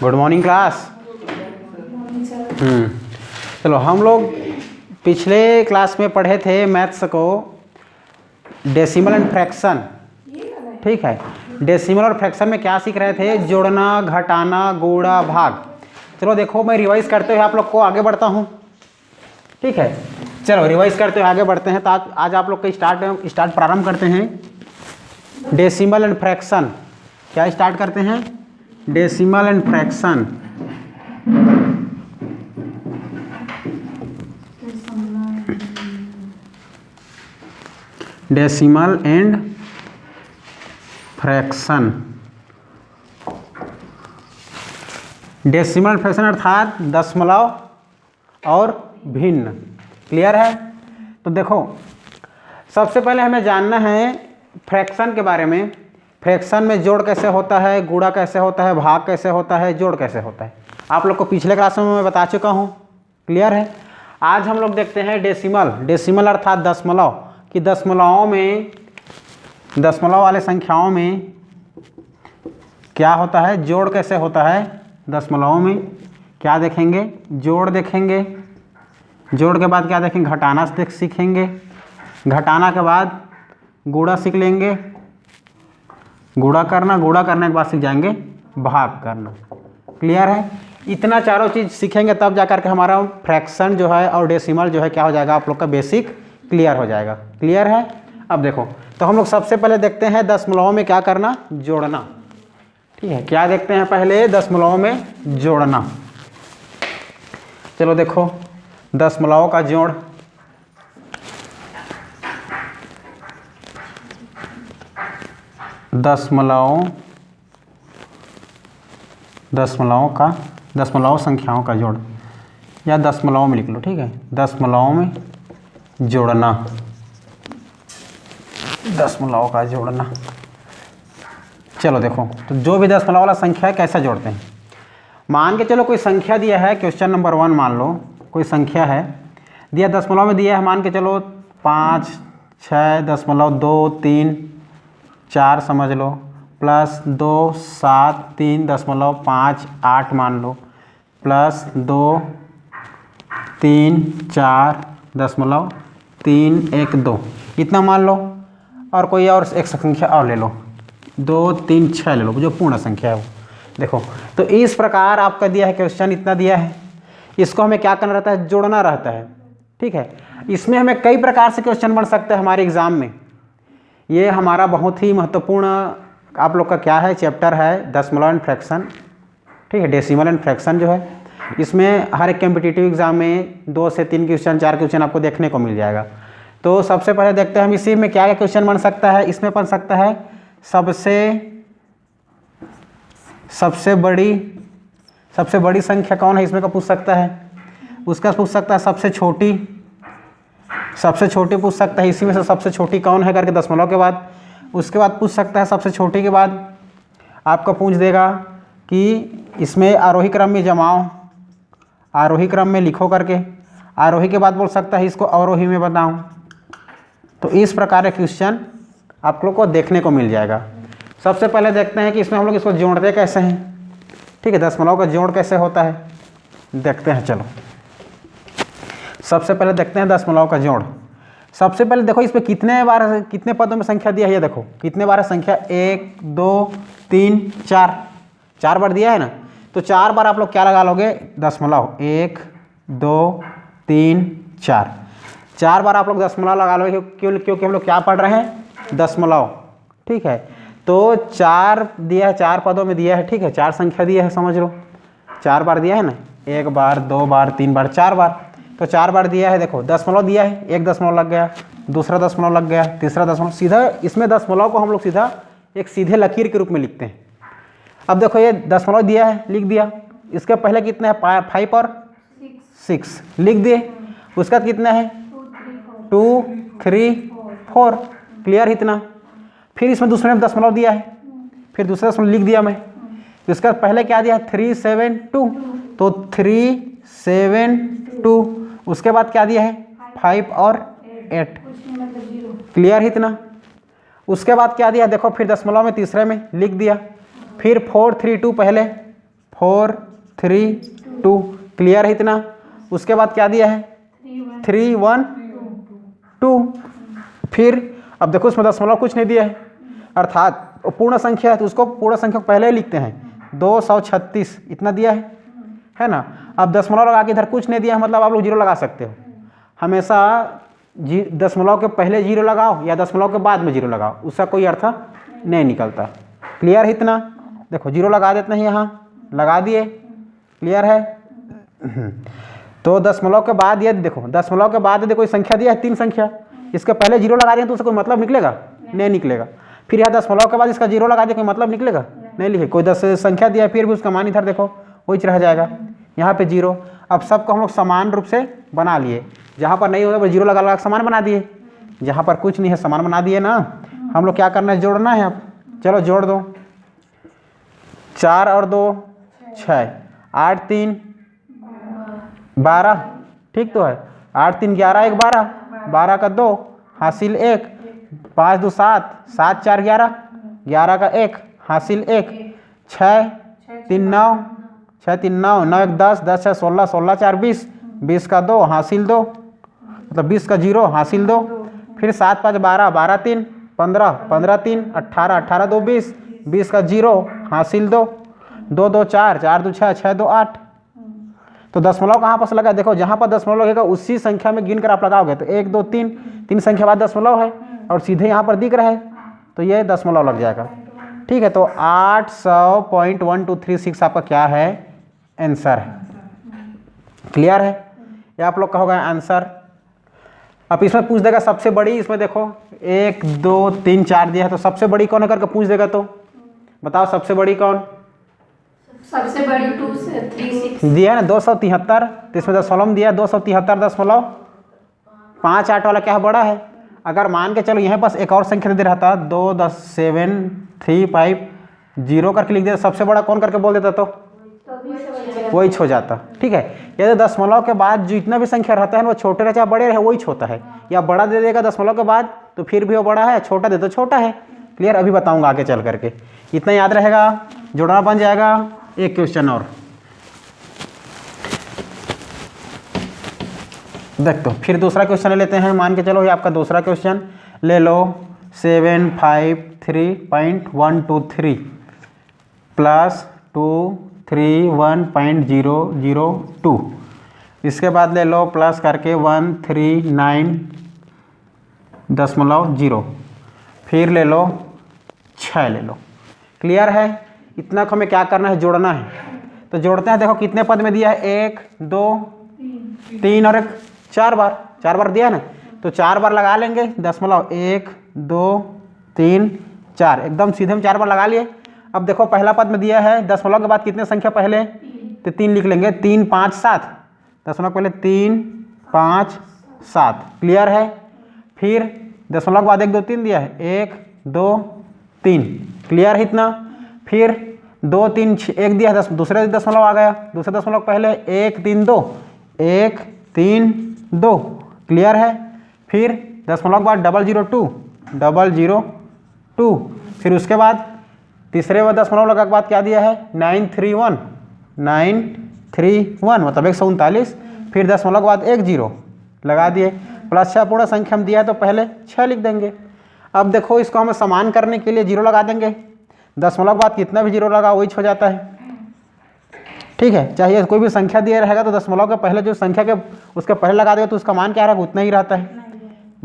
Good morning class. चलो हम लोग पिछले क्लास में पढ़े थे मैथ्स को डेसिमल एंड फ्रैक्शन। ठीक है, डेसिमल और फ्रैक्शन में क्या सीख रहे थे? जोड़ना, घटाना, गुणा, भाग। चलो देखो मैं रिवाइज करते हुए आप लोग को आगे बढ़ता हूँ। ठीक है, चलो रिवाइज करते हुए आगे बढ़ते हैं। तो आज आप लोग का स्टार्ट प्रारंभ करते हैं डेसिमल एंड फ्रैक्शन। क्या स्टार्ट करते हैं? Decimal and fraction. Decimal and fraction. Decimal fraction अर्थात दशमलव और भिन्न। क्लियर है? तो देखो सबसे पहले हमें जानना है फ्रैक्शन के बारे में। फ्रैक्शन में जोड़ कैसे होता है, गुणा कैसे होता है, भाग कैसे होता है, जोड़ कैसे होता है। आप लोग को पिछले क्लास में मैं बता चुका हूँ। क्लियर है? आज हम लोग देखते हैं डेसिमल। डेसिमल अर्थात दशमलव कि दशमलवों में, दशमलव वाले संख्याओं में क्या होता है, जोड़ कैसे होता है। दशमलवों में क्या देखेंगे? जोड़ देखेंगे। जोड़ के बाद क्या देखेंगे? घटाना सीखेंगे। घटाना के बाद गुणा सीख लेंगे, गुणा करना। गुणा करने के बाद सीख जाएंगे भाग करना। क्लियर है? इतना चारों चीज़ सीखेंगे तब जाकर के हमारा फ्रैक्शन जो है और डेसिमल जो है क्या हो जाएगा, आप लोग का बेसिक क्लियर हो जाएगा। क्लियर है? अब देखो तो हम लोग सबसे पहले देखते हैं दशमलवों में क्या करना, जोड़ना। ठीक है, क्या देखते हैं पहले? दशमलवों में जोड़ना। चलो देखो दशमलवों का जोड़। दशमलव संख्याओं का जोड़ या दशमलव में लिख लो। ठीक है, दशमलव में जोड़ना, दशमलव का जोड़ना। चलो देखो तो जो भी दशमलव वाला संख्या है कैसा जोड़ते हैं। मान के चलो कोई संख्या दिया है, क्वेश्चन नंबर 1 मान लो कोई संख्या है दिया, दशमलव में दिया है, मान के चलो 5, 6.234 समझ लो, प्लस 2, 7, 3.58 मान लो, प्लस 2, 3, 4.312 इतना मान लो। और कोई और एक संख्या और ले लो, 2, 3, 6 ले लो, जो पूर्ण संख्या है वो। देखो तो इस प्रकार आपका दिया है क्वेश्चन, इतना दिया है, इसको हमें क्या करना रहता है? जोड़ना रहता है। ठीक है, इसमें हमें कई प्रकार से क्वेश्चन बन सकते हैं हमारे एग्जाम में। ये हमारा बहुत ही महत्वपूर्ण आप लोग का क्या है, चैप्टर है दशमलव एंड फ्रैक्शन। ठीक है, डेसिमल एंड फ्रैक्शन जो है इसमें हर एक कॉम्पिटिटिव एग्जाम में 2 से 3 क्वेश्चन, 4 क्वेश्चन आपको देखने को मिल जाएगा। तो सबसे पहले देखते हैं हम इसी में क्या क्या क्वेश्चन बन सकता है। इसमें बन सकता है सबसे बड़ी संख्या कौन है, इसमें का पूछ सकता है। उसका पूछ सकता है सबसे छोटी पूछ सकता है, इसी में से सबसे छोटी कौन है करके दशमलव के बाद। उसके बाद पूछ सकता है सबसे छोटी के बाद आपका पूछ देगा कि इसमें आरोही क्रम में जमाओ, आरोही क्रम में लिखो करके। आरोही के बाद बोल सकता है इसको अवरोही में बताऊं। तो इस प्रकार के क्वेश्चन आप लोग को देखने को मिल जाएगा। सबसे पहले देखते हैं कि इसमें हम लोग इसको जोड़ते कैसे हैं। ठीक है, दशमलव का जोड़ कैसे होता है देखते हैं। चलो सबसे पहले देखते हैं दशमलव का जोड़। सबसे पहले देखो इसमें कितने पदों में संख्या दिया है, ये देखो कितने बार है संख्या, 1, 2, 3, 4 बार दिया है ना। तो 4 बार आप लोग क्या लगा लोगे? दशमलव। 1, 2, 3, 4 बार आप लोग दशमलव लगा लोगे, क्योंकि हम लोग क्या पढ़ रहे हैं? दशमलव। ठीक है, तो 4 दिया है, 4 पदों में दिया है। ठीक है, 4 संख्या दिया है, समझ लो 4 बार दिया है ना, 1 बार, 2 बार, 3 बार, 4 बार। तो 4 बार दिया है। देखो दशमलव दिया है, 1 दशमलव लग गया, दूसरा दशमलव लग गया, तीसरा दशमलव। सीधा इसमें दशमलव को हम लोग सीधा एक सीधे लकीर के रूप में लिखते हैं। अब देखो ये दशमलव दिया है, लिख दिया। इसके पहले कितना है? 5 और 6 लिख दिए। उसका कितना है? 2, 3, 4। क्लियर? इतना। फिर इसमें दूसरे में दशमलव दिया है, फिर दूसरा दशमलव लिख दिया मैं। इसका पहले क्या दिया है? 372, तो 372। उसके बाद क्या दिया है? 5 और 8। क्लियर? इतना। उसके बाद क्या दिया? देखो फिर दशमलव में तीसरे में लिख दिया, फिर 4, 3, 2 पहले 4 3 2। क्लियर है इतना। उसके बाद क्या दिया है 3 1 2। फिर अब देखो इसमें दशमलव कुछ नहीं दिया है, अर्थात पूर्ण संख्या है तो उसको पूर्ण संख्या को पहले ही लिखते हैं 236 इतना दिया है ना। अब दशमलव लगा के इधर कुछ नहीं दिया है, मतलब आप लोग जीरो लगा सकते हो। हमेशा दशमलव के पहले जीरो लगाओ या दशमलव के बाद में जीरो लगाओ, उसका कोई अर्थ नहीं निकलता। क्लियर है इतना। देखो जीरो लगा देते हैं, यहाँ लगा दिए। क्लियर है। तो दशमलव के बाद ये देखो, दशमलव के बाद यदि कोई संख्या दिया है 3 संख्या, इसके पहले जीरो लगा दें तो उसका कोई मतलब निकलेगा नहीं निकलेगा। फिर यहाँ दशमलव के बाद इसका जीरो लगा दिया, कोई मतलब निकलेगा नहीं लिखे। कोई 10 संख्या दिया है फिर भी उसका मान इधर देखो वही रह जाएगा, यहाँ पे जीरो। अब सबको हम लोग समान रूप से बना लिए, जहाँ पर नहीं होगा वो जीरो लगा समान बना दिए, जहाँ पर कुछ नहीं है समान बना दिए ना। हम लोग क्या करना है, जोड़ना है। अब चलो जोड़ दो, 4 और 2 6, 8 3 12, ठीक तो है। 8 3 11 1 12, 12 का 2 हासिल 1, 5 2 7, 7 4 11, 11 का 1 हासिल 1, 6 3 9, 6 3 9, 9 1 10, 10 6 16, 16 4 20, 20 का 2 हासिल 2, मतलब 20 का 0 हासिल 2। फिर 7 5 12, 12 3 15, 15 3 18, 18 2 20, 20 का 0 हासिल 2, 2 2 4, 4 2 6, 6 2 8। तो दशमलव कहाँ पर लगा, देखो जहाँ पर दशमलव लगेगा उसी संख्या में गिन कर आप लगाओगे तो 1 2 3, 3 संख्या बाद दशमलव है और सीधे यहाँ पर दिख रहा है तो ये दशमलव लग जाएगा। ठीक है, तो 800.1236 आपका क्या है, आंसर है। क्लियर है, ये आप लोग का होगा आंसर। अब इसमें पूछ देगा सबसे बड़ी, इसमें देखो 1 2 3 4 दिया है तो सबसे बड़ी कौन है करके पूछ देगा, तो बताओ सबसे बड़ी कौन। सबसे बड़ी 236 दिया है ना 273, तो इसमें दशमलव दिया 273.5 8 वाला क्या है, बड़ा है। अगर मान के चलो यहाँ पास एक और संख्या दे रहा था 2 10 7 3 5 0 करके लिख देता, सबसे बड़ा कौन करके बोल देता तो वही हो जाता। ठीक है, यदि दशमलव के बाद जो इतना भी संख्या रहता है वो छोटे रहे चाहे बड़े रहे वही होता है, या बड़ा दे देगा दशमलव के बाद तो फिर भी वो बड़ा है, छोटा दे तो छोटा है। क्लियर, अभी बताऊंगा आगे चल करके, इतना याद रहेगा, जोड़ना बन जाएगा। एक क्वेश्चन और देख दो, फिर दूसरा क्वेश्चन ले लेते हैं। मान के चलो ये आपका दूसरा क्वेश्चन ले लो, 753.123 प्लस 231.002। इसके बाद ले लो प्लस करके 139.0, फिर ले लो 6 ले लो। क्लियर है, इतना को हमें क्या करना है, जोड़ना है। तो जोड़ते हैं, देखो कितने पद में दिया है, 1 2 3 और 1 4 बार दिया ना, तो 4 बार लगा लेंगे दशमलव, 1 2 3 4, एकदम सीधे में 4 बार लगा लिए। अब देखो पहला पद में दिया है दशमलव के बाद कितने संख्या पहले, तो 3 लिख लेंगे, 3 5 7, दशमलव पहले 3 5 7। क्लियर है, फिर दशमलव के बाद 1 2 3 दिया है, 1 2 3। क्लियर है इतना। फिर 2 3 1 दिया है, दूसरे दशमलव आ गया, दूसरे दशमलव पहले 1 3 2, 1 3 2। क्लियर है, फिर दशमलव के बाद 002, फिर उसके बाद तीसरे व दशमलव लगा के बाद क्या दिया है, 931 मतलब 139। फिर दशमलव के बाद 1 0 लगा दिए, प्लस 6 पूर्ण संख्या में दिया है तो पहले 6 लिख देंगे। अब देखो इसको हमें समान करने के लिए 0 लगा देंगे, दशमलव के बाद कितना भी 0 लगा वही हो जाता है। ठीक है, चाहे कोई भी संख्या दिया रहेगा तो दशमलव के पहले जो संख्या के उसके पहले लगा देगा तो उसका मान क्या रहेगा, उतना ही रहता है।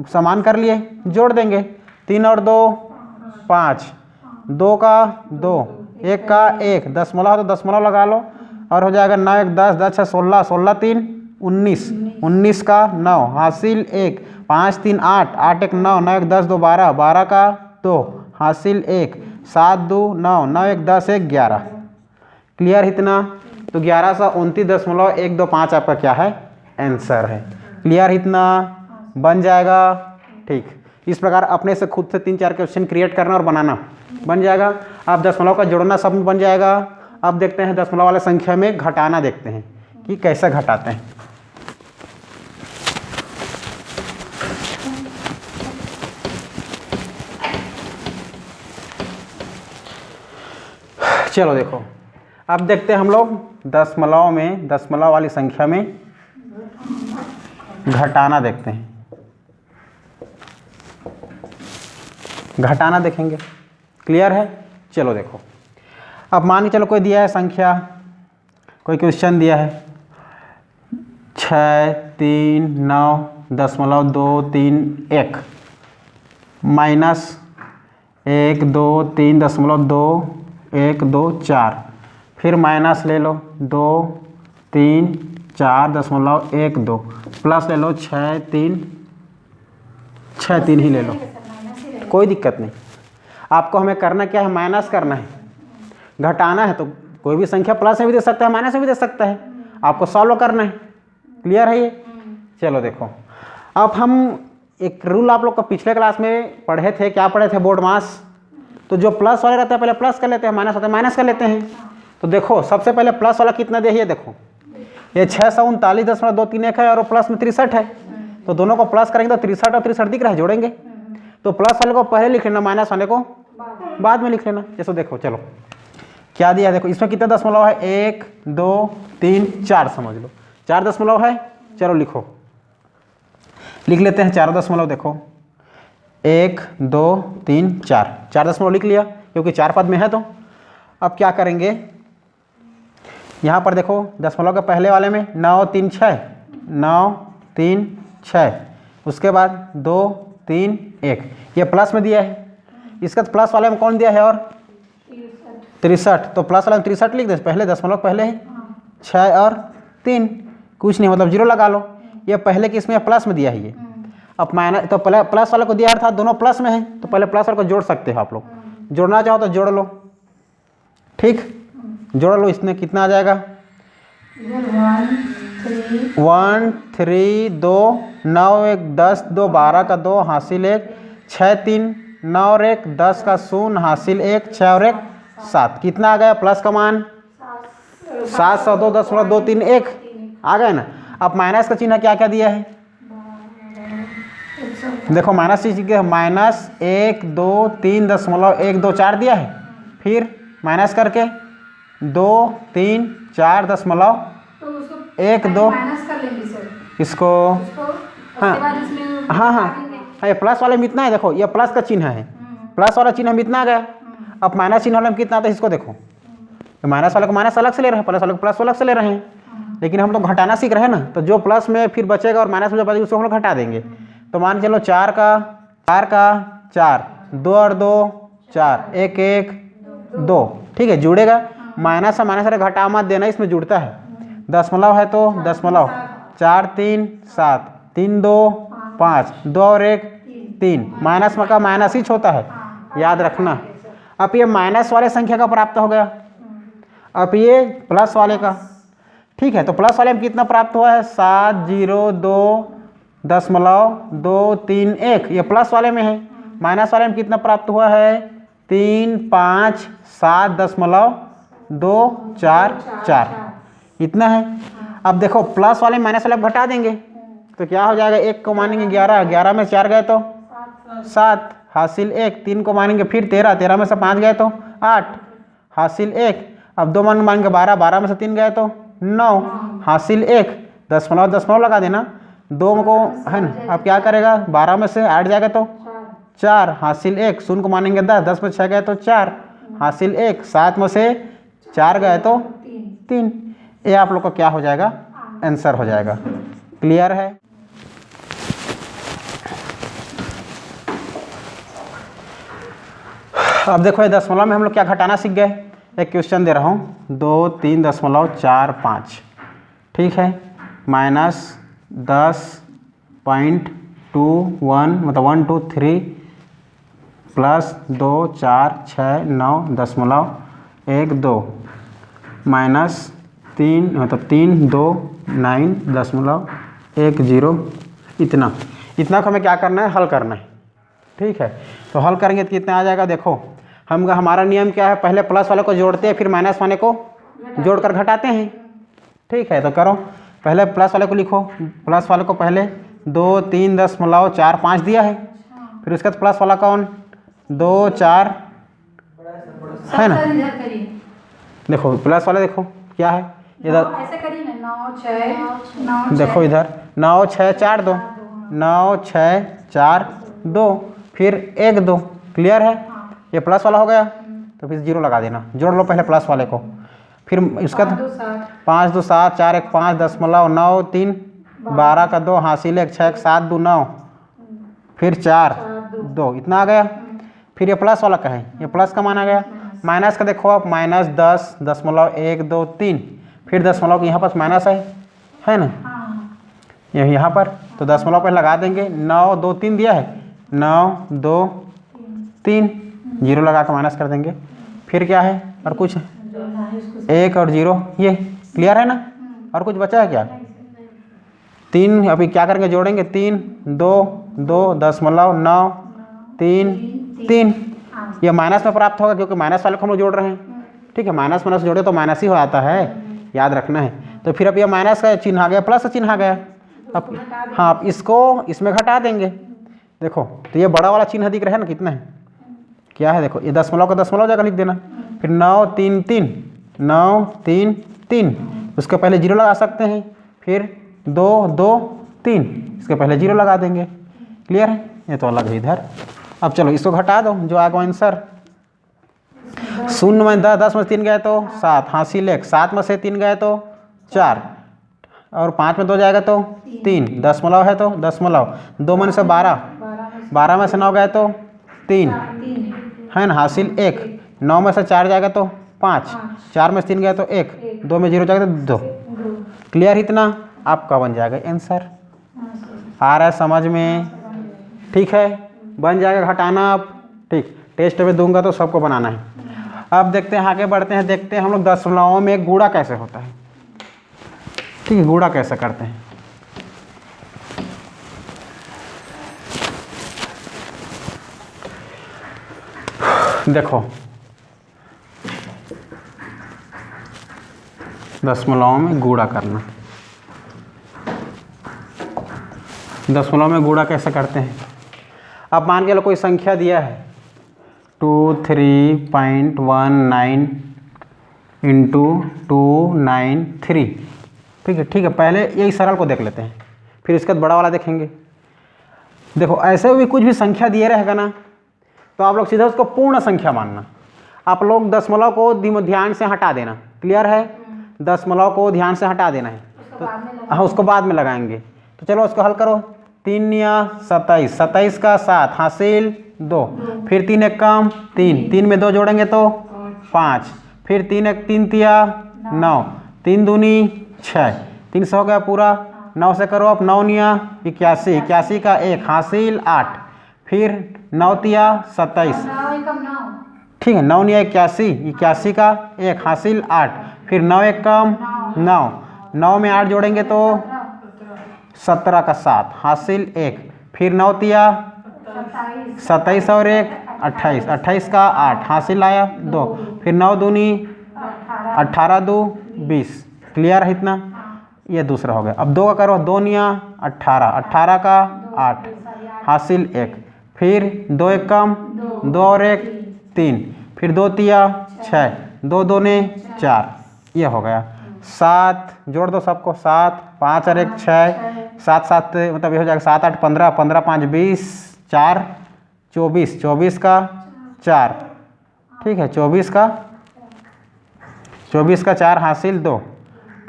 समान कर लिए, जोड़ देंगे, 3 और 2 5, 2 का 2, 1 का 1, दशमलव तो दशमलव लगा लो और हो जाएगा 9 1 10, 10 6 16, 16 3 19, 19 का 9 हासिल 1, 5 3 8, 8 1 9, 9 1 10 2 12, 12 का 2 हासिल 1, 7 2 9, 9 1 10 1 11। क्लियर इतना, तो 1129.125 आपका क्या है, आंसर है। क्लियर इतना, बन जाएगा। ठीक, इस प्रकार अपने से खुद से 3-4 क्वेश्चन क्रिएट करना और बनाना बन जाएगा। आप दशमलव का जोड़ना सब में बन जाएगा। अब देखते हैं दशमलव वाले संख्या में घटाना, देखते हैं कि कैसे घटाते हैं। चलो देखो, अब देखते हैं हम लोग दशमलव में, दशमलव वाली संख्या में घटाना देखते हैं। घटाना देखेंगे, क्लियर है। चलो देखो, अब मान के चलो कोई दिया है संख्या, कोई क्वेश्चन दिया है 639.231 माइनस 123.2124, फिर माइनस ले लो 234.12 प्लस ले लो 6 3 ही ले लो, कोई दिक्कत नहीं। आपको हमें करना क्या है, माइनस करना है, घटाना है। तो कोई भी संख्या प्लस में भी दे सकता है, माइनस में भी दे सकता है, आपको सॉल्व करना है। क्लियर है ये। चलो देखो, अब हम एक रूल आप लोग को पिछले क्लास में पढ़े थे, क्या पढ़े थे, बोर्ड मास। तो जो प्लस वाले रहता है पहले प्लस कर लेते हैं, माइनस होता है माइनस कर लेते हैं। तो देखो सबसे पहले प्लस वाला कितना दे, ये देखो ये 639.231 है और वो प्लस में 63 है। तो दोनों को प्लस करेंगे तो 63 और 63 दिख रहा है, जोड़ेंगे। तो प्लस वाले को पहले लिख लेना, माइनस वाले को बाद में लिख लेना। जैसे देखो, चलो क्या दिया है देखो, इसमें कितने दशमलव है, 1 2 3 4 समझ लो, 4 दशमलव है। चलो लिखो, लिख लेते हैं 4 दशमलव। देखो 1 2 3 4, 4 दशमलव लिख लिया क्योंकि 4 पद में है। तो अब क्या करेंगे, यहाँ पर देखो दशमलव के पहले वाले में 9 3 6, 9 3 6, उसके बाद 2 3 1, ये प्लस में दिया है। इसका प्लस वाले में कौन दिया है, और 63। तो प्लस वाला में 63 लिख दे, पहले दशमलव पहले है 6 और 3, कुछ नहीं मतलब 0 लगा लो। ये पहले कि इसमें प्लस में दिया है ये। अब माइनस, तो पहले प्लस वाले को दिया है, था दोनों प्लस में है, तो पहले प्लस वाले को जोड़ सकते हो आप लोग। जोड़ना चाहो तो जोड़ लो, ठीक, जोड़ लो। इसमें कितना आ जाएगा, 1 3 2 9 1 10 2 12 का 2 हासिल 1 6 3 9 और 1 10 का 0 हासिल 1 6 और 1 7। कितना आ गया प्लस का मान, 702.231 आ गया ना। अब माइनस का चिन्ह क्या क्या दिया है, देखो माइनस चीज माइनस 1 2 3.124 दिया है, फिर माइनस करके 2 3 4.1 2 इसको, हाँ हाँ, ये प्लस वाले में इतना है। देखो ये प्लस का चिन्ह है, प्लस वाला चिन्ह में इतना आ गया। अब माइनस चिन्ह वाले में कितना आता है, इसको देखो, माइनस वाले को माइनस अलग से ले रहे हैं, प्लस वाले को प्लस अलग से ले रहे हैं। लेकिन हम लोग घटाना सीख रहे हैं ना, तो जो प्लस में फिर बचेगा और माइनस में जो बचेगा उसको हम लोग घटा देंगे। तो मान चलो 4 का 4, 2 और 2 4, 1 1 2, ठीक है, जुड़ेगा। माइनस से माइनस घटा मत देना, इसमें जुड़ता है। दशमलव है तो दशमलव, 4 3 7 3 2 5, 2 और 1 3, माइनस का माइनस ही होता है, याद रखना। अब ये माइनस वाले संख्या का प्राप्त हो गया, अब ये प्लस वाले का, ठीक है। तो प्लस वाले में कितना प्राप्त हुआ है, 702.231, ये प्लस वाले में है। माइनस वाले में कितना प्राप्त हुआ है, 357.244, इतना है। अब देखो प्लस वाले माइनस वाले घटा देंगे तो क्या हो जाएगा, 1 को मानेंगे 11, 11 में 4 गए तो 7 हासिल 1, 3 को मानेंगे फिर 13, 13 में से 5 गए तो 8 हासिल 1, अब 2 मानेंगे 12, 12 में से 3 गए तो 9 हासिल 1, दशमलव दशमलव लगा देना, 2 को है ना। अब क्या करेगा, 12 में से 8 जाएगा तो 4 हासिल 1, 0 को मानेंगे 10, 10 में 6 गए तो 4 हासिल 1, 7 में से 4 गए तो 3। ये आप लोग का क्या हो जाएगा, आंसर हो जाएगा। क्लियर है। अब देखो ये दशमलव में हम लोग क्या घटाना सीख गए। एक क्वेश्चन दे रहा हूँ, 2 3.45, ठीक है, माइनस 10.21 मतलब 1 2 3 प्लस 2 4 6 9.12 माइनस 3 मतलब 3 2 9.10, इतना को हमें क्या करना है, हल करना है, ठीक है। तो हल करेंगे तो कितना आ जाएगा, देखो हमारा नियम क्या है, पहले प्लस वाले को जोड़ते हैं फिर माइनस वाले को जोड़कर घटाते हैं, ठीक है। तो करो, पहले प्लस वाले को लिखो, प्लस वाले को पहले 2 3.45 दिया है, फिर उसके बाद प्लस वाला कौन 2 4 है ना, देखो प्लस वाले देखो क्या है इधर, ऐसे करिए ना, 9 6 9 देखो इधर 9 6 4 2, 9 6 4 2, फिर 1 2, क्लियर है। ये प्लस वाला हो गया, तो फिर 0 लगा देना, जोड़ लो पहले प्लस वाले को, फिर इसका 5 2 7 4 1 5 .9 3 12 का 2 हासिल 1 6 1 7 2 9, फिर 4 2, इतना आ गया। फिर ये प्लस वाला का है, ये प्लस का मान आ गया। माइनस का देखो आप, -10.1 2 3, फिर दशमलव यहाँ पास माइनस है ना, ये यहाँ पर, तो दशमलव पर लगा देंगे। 9 2 3 दिया है, 9 2 3, 0 लगा के माइनस कर देंगे। फिर क्या है, और कुछ 1 और 0, ये क्लियर है ना, और कुछ बचा है क्या? 3 अभी क्या करेंगे, जोड़ेंगे 3 2 2 .9 3 3, ये माइनस में प्राप्त होगा क्योंकि माइनस वाले को हम लोग जोड़ रहे हैं। ठीक है, माइनस माइनस जोड़े तो माइनस ही हो आता है, याद रखना है। तो फिर अब ये माइनस का चिन्ह आ गया, प्लस का चिन्ह आ गया। अब हाँ, आप इसको इसमें घटा देंगे। देखो तो ये बड़ा वाला चिन्ह दिख रहा है ना, कितना है, क्या है, देखो ये दशमलव का दशमलव जगह लिख देना। फिर 9 3 3, 9 3 3, उसके पहले 0 लगा सकते हैं। फिर 2 2 3, इसके पहले 0 लगा देंगे। क्लियर है, ये तो अलग है इधर। अब चलो इसको घटा दो, जो आगे आंसर 0 में 10 में 3 गए तो 7 हासिल 1, 7 में से 3 गए तो 4, और 5 में 2 जाएगा तो 3, दशमलव है तो दशमलव, 2 में से 12, 12 में से 9 गए तो 3 है ना, हासिल 1, 9 में से 4 जाएगा तो 5, 4 में से 3 गए तो 1, 2 में 0 जाएगा तो 2। क्लियर, इतना आपका बन जाएगा आंसर। आ रहा है समझ में? ठीक है, बन जाएगा घटाना आप। ठीक, टेस्ट में दूंगा तो सबको बनाना है। अब देखते हैं, आगे बढ़ते हैं, देखते हैं हम लोग दशमलवों में गुणा कैसे होता है। ठीक है, गुणा कैसे करते हैं। देखो दशमलवों में गुणा करना, दशमलव में गुणा कैसे करते हैं। अब मान के लो कोई संख्या दिया है 23.19 इंटू 293। ठीक है, पहले यही सरल को देख लेते हैं, फिर इसके बाद बड़ा वाला देखेंगे। देखो ऐसे भी कुछ भी संख्या दिए रहेगा ना, तो आप लोग सीधा उसको पूर्ण संख्या मानना। आप लोग दशमलव को ध्यान से हटा देना। क्लियर है, दशमलव को ध्यान से हटा देना है, तो हाँ उसको बाद में लगाएंगे। तो चलो उसको हल करो। 3 या 27, 27 का 7 हासिल 2, फिर 3 1 कम 3, 3 में 2 जोड़ेंगे तो 5, फिर 3 1 3 तिया 9, 3 दूनी 6, 3 से हो गया पूरा। 9 से करो आप, 9 निया 81, 81 का 1 हासिल 8, फिर 9 तिया 27। ठीक है, 9 निया 81, 81 का 1 हासिल 8, फिर 9 1 कम 9, 9 में 8 जोड़ेंगे तो 17 का 7 हासिल 1, फिर 9 तिया 27 और 1 28, 28 का 8 हासिल आया 2, फिर 9 दूनी 18 2 20। क्लियर है इतना, ये दूसरा हो गया। अब 2 का करो, 2 निया 18, 18 का 8 हासिल 1, फिर 2 1 कम 2 और 1 3, फिर 2 तिया 6, 2 दूने 4, ये हो गया। 7 जोड़ दो सबको, 7 5 और 1 6, 7 7 मतलब ये हो जाएगा 7 8 15, 15 5 20, 4 24, 24 का 4। ठीक है, 24 का 4 हासिल 2,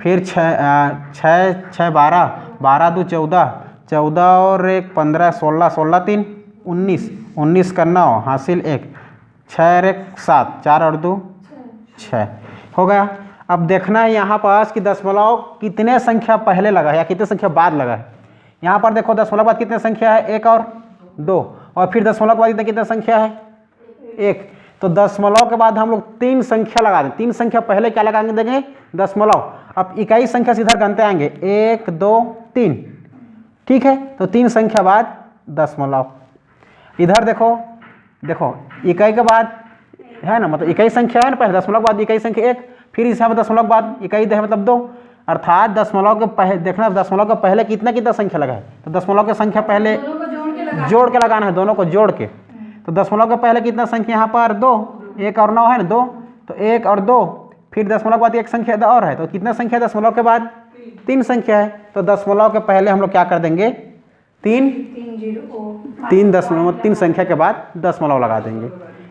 फिर 6 6 12, 12 2 14, 14 और 1 15, 16, 16 3 19, 19 का 9 हासिल 1, 6 और 1 7, 4 और 2 6 हो गया। अब देखना है यहाँ पास कि दशमलव कितने संख्या पहले लगा है या कितने संख्या बाद लगा है। यहाँ पर देखो दशमलव बाद कितने संख्या है, 1 और 2, और फिर दशमलव के बाद कितने संख्या है, 1। तो दशमलव के बाद हम लोग 3 संख्या लगा दें। 3 संख्या पहले क्या लगाएंगे, देंगे दशमलव। अब इकाई संख्या सीधा गणते आएंगे 1 2 3। ठीक है, तो 3 संख्या बाद दशमलव। इधर देखो, देखो इकाई के बाद है ना, मतलब इकाई संख्या है ना, पहले दशमलव के बाद इकाई संख्या 1, फिर इस यहाँ पर दशमलव के बाद इकाई है मतलब 2, अर्थात दशमलव के पहले देखना, दशमलव के पहले कितना कितना संख्या लगा है। तो दशमलव की संख्या पहले जोड़ के लगाना है, दोनों को जोड़ के। तो दशमलव के पहले कितना संख्या यहाँ पर 2, 1 और 9 है ना 2, तो 1 और 2, फिर दशमलव के बाद एक संख्या और है, तो कितना संख्या दशमलव के बाद 3 संख्या है, तो दशमलव के पहले हम लोग क्या कर देंगे 3 3 संख्या के बाद दशमलव लगा देंगे।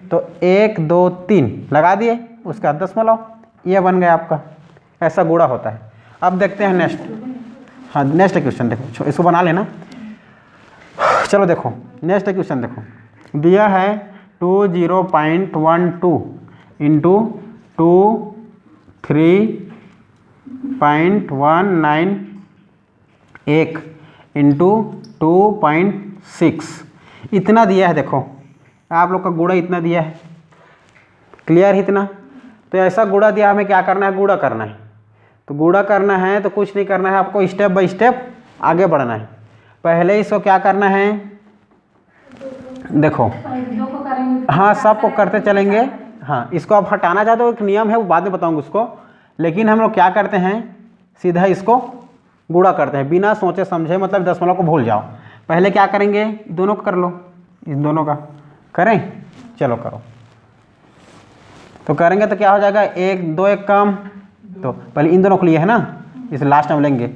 तो 1 2 3 लगा दिए, उसका दशमलव, ये बन गया आपका। ऐसा गुणा होता है। अब देखते हैं नेक्स्ट। हाँ नेक्स्ट क्वेश्चन देखो, इसको बना लेना। चलो देखो नेक्स्ट क्वेश्चन देखो, दिया है 20.12 इंटू 23.191 इंटू 2.6 इतना दिया है। देखो आप लोग का गुणा इतना दिया है, क्लियर इतना। तो ऐसा गुणा दिया, हमें क्या करना है, गुणा करना है। तो गुणा करना है तो कुछ नहीं करना है, आपको स्टेप बाय स्टेप आगे बढ़ना है। पहले इसको क्या करना है, देखो हाँ सबको करते चलेंगे। हाँ इसको आप हटाना चाहते हो, एक नियम है वो बाद में बताऊंगा उसको, लेकिन हम लोग क्या करते हैं सीधा इसको गुणा करते हैं बिना सोचे समझे, मतलब दशमलव को भूल जाओ। पहले क्या करेंगे, दोनों का कर लो, इस दोनों का करें, चलो करो। तो करेंगे तो क्या हो जाएगा, 1 2 1 कम, तो पहले इन दोनों को लिए है ना, इसे लास्ट में लेंगे।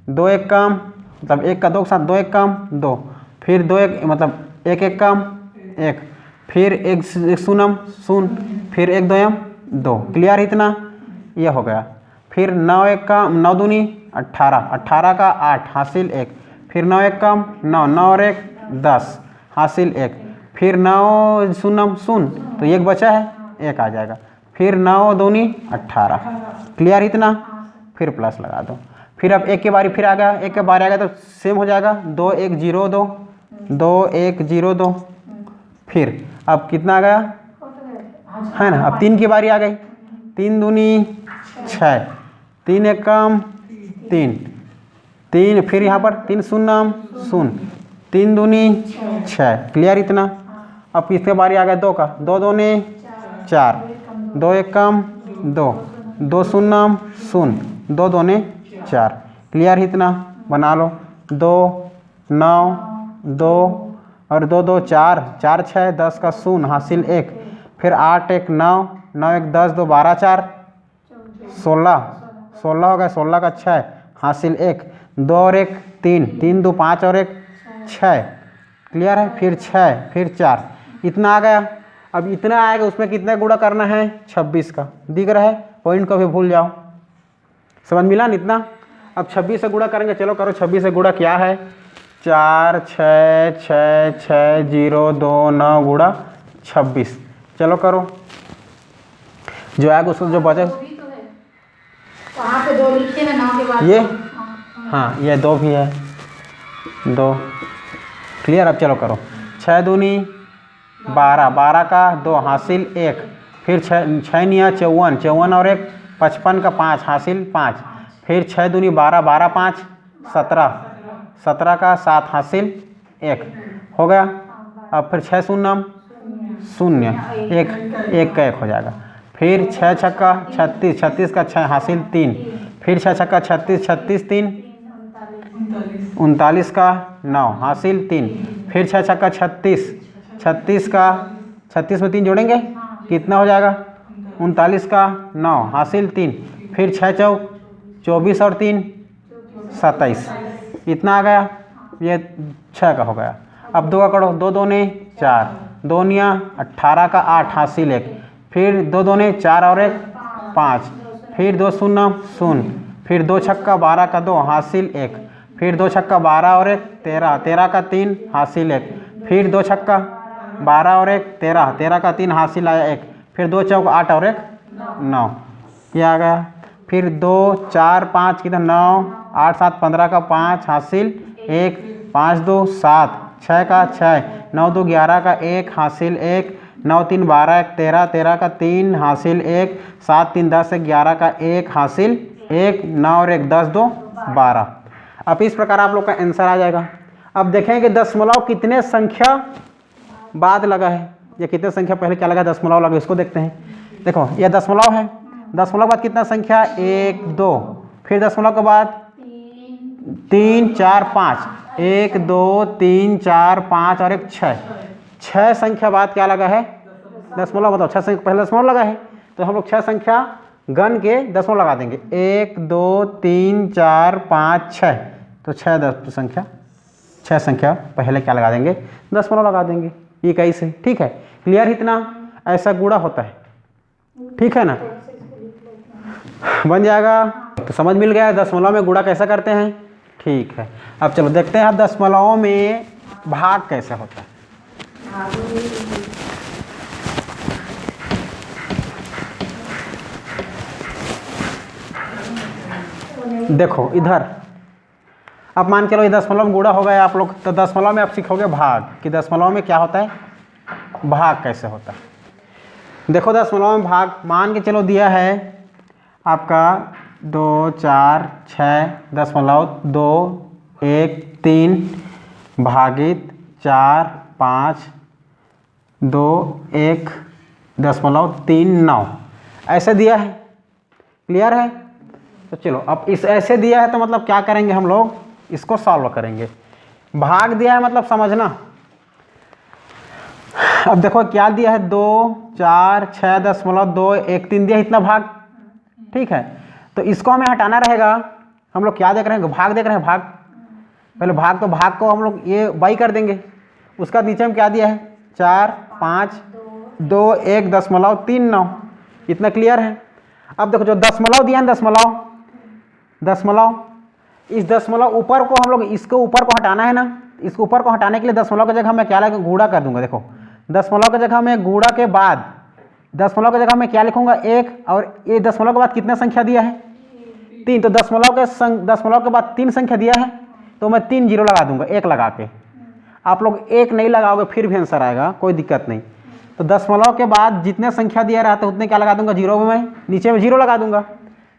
2 1 कम मतलब 1 का 2 के साथ 2 1 कम 2, फिर 2 1 मतलब 1 1 कम 1, फिर 1 शून्यम 0, फिर 1 2 2। क्लियर इतना, ये हो गया। फिर 9 1 कम 9 दूनी 18, 18 का 8 हासिल 1, फिर 9 1 कम 9, 9 और 1 10 हासिल 1, फिर 9 शून्यम 0 तो 1 बचा है 1 आ जाएगा, फिर 9 दूनी 18। क्लियर इतना, फिर प्लस लगा दो। फिर अब 1 के बारी फिर आ गया, 1 के बारी आ गया तो सेम हो जाएगा, 2 1 0 2 2 1 0 2। फिर अब कितना आ गया है ना, अब 3 की बारी आ गई, 3 दूनी 6, 3 1 कम 3 3, फिर यहाँ पर 3 शून्यम 0, 3 दूनी 6। क्लियर इतना। अब किसके बारी आ गया, 2 का, 2 दूनी 4, 2 1 कम 2 2 शून्यम 0, 2 दूनी 4। क्लियर इतना, बना लो। 2 9 2 और 2 2 4 4 6 10 का 0 हासिल 1, फिर 8 1 9 9 1 10 2 12 4 16 16 हो गया, 16 का 6 हासिल 1, 2 और 1 3 3 2 5 और 1 6। क्लियर है, फिर 6 फिर 4, इतना आ गया। अब इतना आएगा, उसमें कितना गुणा करना है, 26 का दिख रहा है, पॉइंट को भी भूल जाओ। समझ मिला न इतना। अब 26 से गुणा करेंगे, चलो करो। 26 से गुणा क्या है, 4 6 6 6 0 2 9 गुणा 26। चलो करो, जो आएगा उसको जो बचे वहाँ पे 2 लिखते हैं 9 के बाद ये, हाँ ये 2 भी है 2। क्लियर। अब चलो करो, 6 दूनी 12 12 का 2 हासिल 1, फिर 6 निया 54 54 और 1 55 का 5 हासिल 5, फिर 6 दूनी 12 12 5 17 17 का 7 हासिल 1 हो गया। अब फिर 6 शून्यम 0 1 1 का 1 हो जाएगा, फिर 6 छक्का 36 36 का 6 हासिल 3, फिर 6 छक्का 36 36 3 39 का 9 हासिल 3, फिर 6 छक्का 36 36 का 36 में 3 जोड़ेंगे कितना हो जाएगा, 39 का 9 हासिल 3, फिर 6 चौक 24 और 3 27, इतना आ गया। ये 6 का हो गया। अब 2 का करो, 2 दूनी 4 2 निया 18 का 8 हासिल 1, फिर 2 दूनी 4 और 1 5, फिर 2 शून्य 0, फिर 2 छक्का 12 का 2 हासिल 1, फिर 2 छक्का 12 और 1 13 13 का 3 हासिल 1, फिर 2 छक्का 12 और 1 13 13 का 3 हासिल आया 1, फिर 2 चौक 8 और 1 9, ये आ गया। फिर 2 4 5 कितना 9 8 7 15 का 5 हासिल 1, 5 2 7 6 का 6 9 2 11 का 1 हासिल 1, 9 3 12 1 13 13 का 3 हासिल 1, 7 3 10 11 का 1 हासिल 1, 9 और 1 10 2 12। अब इस प्रकार आप लोग का आंसर आ जाएगा। अब देखें कि दशमलव कितने संख्या बाद लगा है, या कितने संख्या पहले क्या लगा, दशमलव लगा, इसको देखते हैं। देखो यह दशमलव है, दशमलव के बाद कितना संख्या 1 2, फिर दशमलव के बाद 3 4 5 1 2 3 4 5 और 1 6 6 संख्या बाद क्या लगा है, दशमलव। बताओ 6 संख्या पहले दशमलव लगा है, तो हम लोग 6 संख्या घन के दसमलव लगा देंगे। 1 2 3 4 5 6, तो 6 संख्या, 6 संख्या पहले क्या लगा देंगे, दसमलव लगा देंगे। ये कैसे, ठीक है, क्लियर इतना। ऐसा गुणा होता है, ठीक है ना, बन जाएगा। तो समझ मिल गया दशमलव में गुणा कैसा करते हैं, ठीक है। अब चलो देखते हैं अब दशमलव में भाग कैसे होता है। देखो इधर, अब मान के लो ये दशमलव में गुणा हो गया आप लोग, तो दशमलव में आप सीखोगे भाग, कि दशमलव में क्या होता है, भाग कैसे होता है। देखो दशमलव में भाग, मान के चलो दिया है आपका 2 4 6 दशमलव 2 1 3 भागित 4 5 2 1 दशमलव 3 9, ऐसे दिया है, क्लियर है। तो चलो अब इस ऐसे दिया है तो मतलब क्या करेंगे हम लोग, इसको सॉल्व करेंगे। भाग दिया है मतलब समझना। अब देखो क्या दिया है, 2 4 6 दशमलव 2 1 3 दिया है, इतना भाग, ठीक है। तो इसको हमें हटाना रहेगा। हम लोग क्या देख रहे हैं, भाग देख रहे हैं, भाग, पहले भाग, तो भाग को हम लोग ये बाई कर देंगे। उसका नीचे में क्या दिया है, 4 5 2 1 दशमलव 3 9, इतना क्लियर है। अब देखो जो दशमलव दिया है, दशमलव, इस दशमलव ऊपर को हम लोग, इसको ऊपर को हटाना है ना, इसको ऊपर को हटाने के लिए दशमलव की जगह मैं क्या लगा, गुणा कर दूंगा। देखो दशमलव की जगह में गुणा के बाद, दशमलव की जगह में क्या लिखूंगा, 1, और ये दशमलव के बाद कितना संख्या दिया है, 3, तो दशमलव के बाद 3 संख्या दिया है, तो मैं 3 जीरो लगा दूंगा, 1 लगा के। आप लोग 1 नहीं लगाओगे फिर भी आंसर आएगा, कोई दिक्कत नहीं। तो दशमलव के बाद जितने संख्या दिया रहता है उतने क्या लगा दूंगा, जीरो में, नीचे में जीरो लगा दूंगा।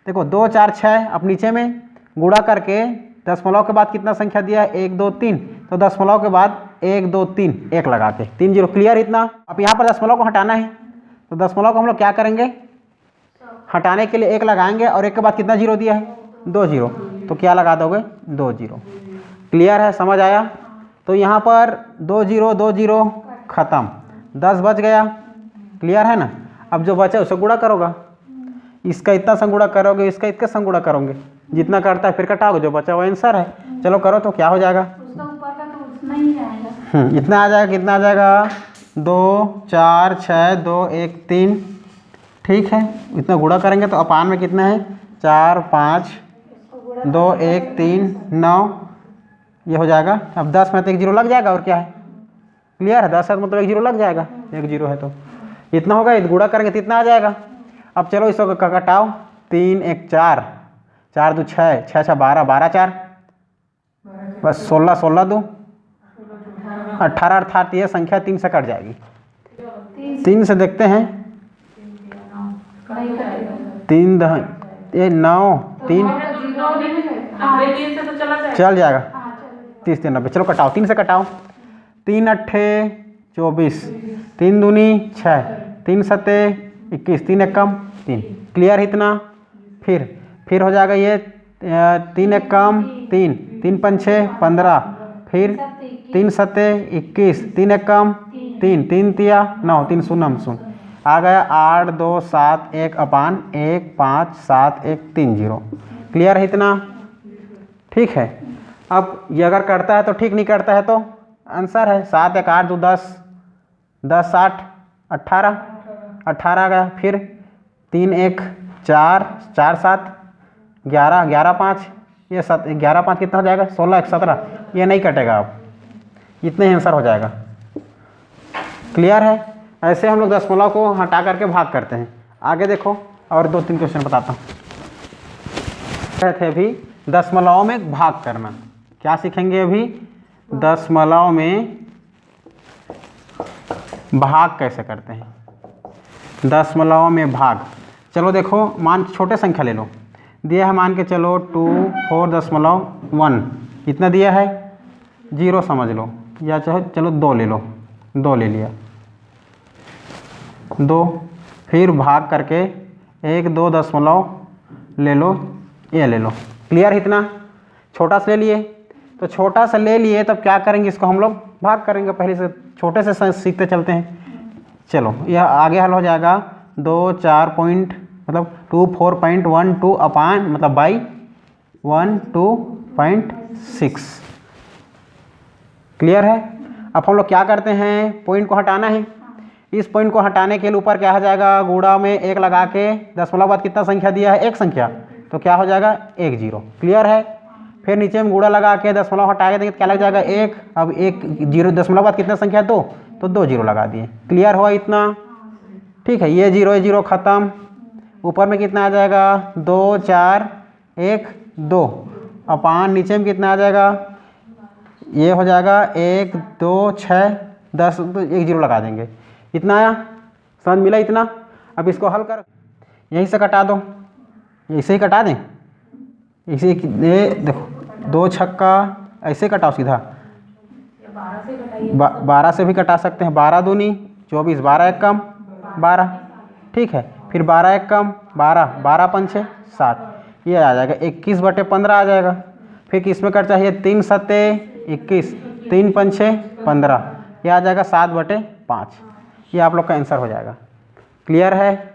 देखो 2 4 6, अब नीचे में गुणा करके दशमलव के बाद कितना संख्या दिया है, 1 2 3, तो दशमलव के बाद 1 2 3 1 लगा के 3 जीरो, क्लियर इतना। अब यहाँ पर दशमलव को हटाना है, तो दशमलव को हम लोग क्या करेंगे, हटाने के लिए 1 लगाएंगे, और 1 के बाद कितना जीरो दिया है, 2 जीरो, तो क्या लगा दोगे, 2 जीरो, क्लियर है, समझ आया। तो यहाँ पर 2 जीरो खत्म, 10 बच गया, क्लियर है ना। अब जो बचा उसे गुणा करोगा, इसका इतना संगुणा करोगे, इसका इतना संगुणा करोगे, जितना करता है फिर कटाओगे, जो बचा वो आंसर है। चलो करो तो क्या हो जाएगा, उसका ऊपर का तो उतना ही आएगा। इतना आ जाएगा, कितना आ जाएगा, 2 4 6 2 1 3, ठीक है। इतना गुणा करेंगे तो अपान में कितना है, 4 5 2 1 3 9, ये हो जाएगा। अब 10 में तो 1 जीरो लग जाएगा, और क्या है, क्लियर है, 10 है मतलब 1 जीरो लग जाएगा, 1 जीरो है तो इतना होगा, गुणा करेंगे तो इतना आ जाएगा। अब चलो इसको कटाओ, 3 1 4 4 2 6 6 6 12 12 4, बस 16 16 2 18, अर्थात ये संख्या 3 से कट जाएगी। 3 से देखते हैं, 3 ये 9 3 चल जाएगा, 30 3 90, चलो कटाओ, 3 से कटाओ, 3 अट्ठे 24, 3 दूनी 6, 3 सत्ते 21, 3 एकम 3, क्लियर इतना। फिर हो जाएगा ये 3 एकम 3, 3 पंछे 15, फिर 3 सत्ते 21, 3 एकम 3, 3 तिया 9, 3 शून्य शून्य, आ गया 8 2 7 1 अपान 1 5 7 1 3 जीरो, क्लियर है इतना, ठीक है। अब ये अगर करता है तो ठीक, नहीं करता है तो आंसर है 7 1 8 2 10 10 8 18 18 आ गया, फिर 3 1 4 4 7 11 11 5, ये 11 5 कितना हो जाएगा, 16 1 17, ये नहीं कटेगा, अब इतने ही आंसर हो जाएगा, क्लियर है। ऐसे हम लोग दशमलव को हटा करके भाग करते हैं। आगे देखो और 2-3 क्वेश्चन बताता हूँ। थे अभी दशमलव में भाग करना, क्या सीखेंगे अभी, दशमलव में भाग कैसे करते हैं, दशमलव में भाग। चलो देखो, मान छोटे संख्या ले लो, दिया है मान के चलो 2 4.1, इतना दिया है, 0 समझ लो, या चाहे चलो 2 ले लो, 2 ले लिया, 2, फिर भाग करके 1 2 दशमलव ले लो, ये ले लो, क्लियर इतना। छोटा सा ले लिए, तो छोटा सा ले लिए तब क्या करेंगे, इसको हम लोग भाग करेंगे, पहले से छोटे से सीखते चलते हैं। चलो यह आगे हल हो जाएगा, 2 4 मतलब 24.12 अपान मतलब बाई 12.6। क्लियर है। अब हम लोग क्या करते हैं, पॉइंट को हटाना है। इस पॉइंट को हटाने के लिए ऊपर क्या हो जाएगा, गुणा में 1 लगा के दशमलव बाद कितना संख्या दिया है, एक संख्या, तो क्या हो जाएगा 1 0। क्लियर है। फिर नीचे में गुणा लगा के दशमलव हटा के देंगे तो क्या लग जाएगा 1। अब 1 0 दशमलव बाद कितना संख्या 2, तो 2 0 लगा दिए। क्लियर हुआ इतना। ठीक है, ये 0 ख़त्म। ऊपर में कितना आ जाएगा 2 4 1 2 अपान नीचे में कितना आ जाएगा, ये हो जाएगा 1 2 6 10 तो 1 0 लगा देंगे। इतना आया, समझ मिला इतना। अब इसको हल कर, यहीं से कटा दो, ऐसे ही कटा दें, इसे ये देखो 2 छक्का ऐसे कटाओ सीधा, 12 से भी कटा सकते हैं। 12 दूनी 24, 12 एक कम 12। ठीक है, फिर 12 एक कम 12, 12 पंचे 60, ये आ जाएगा 21/15 आ जाएगा। फिर किस में कट चाहिए, 3 सत्ते 21, 3 पंचे 15, ये आ जाएगा 7/5। ये आप लोग का आंसर हो जाएगा। क्लियर है।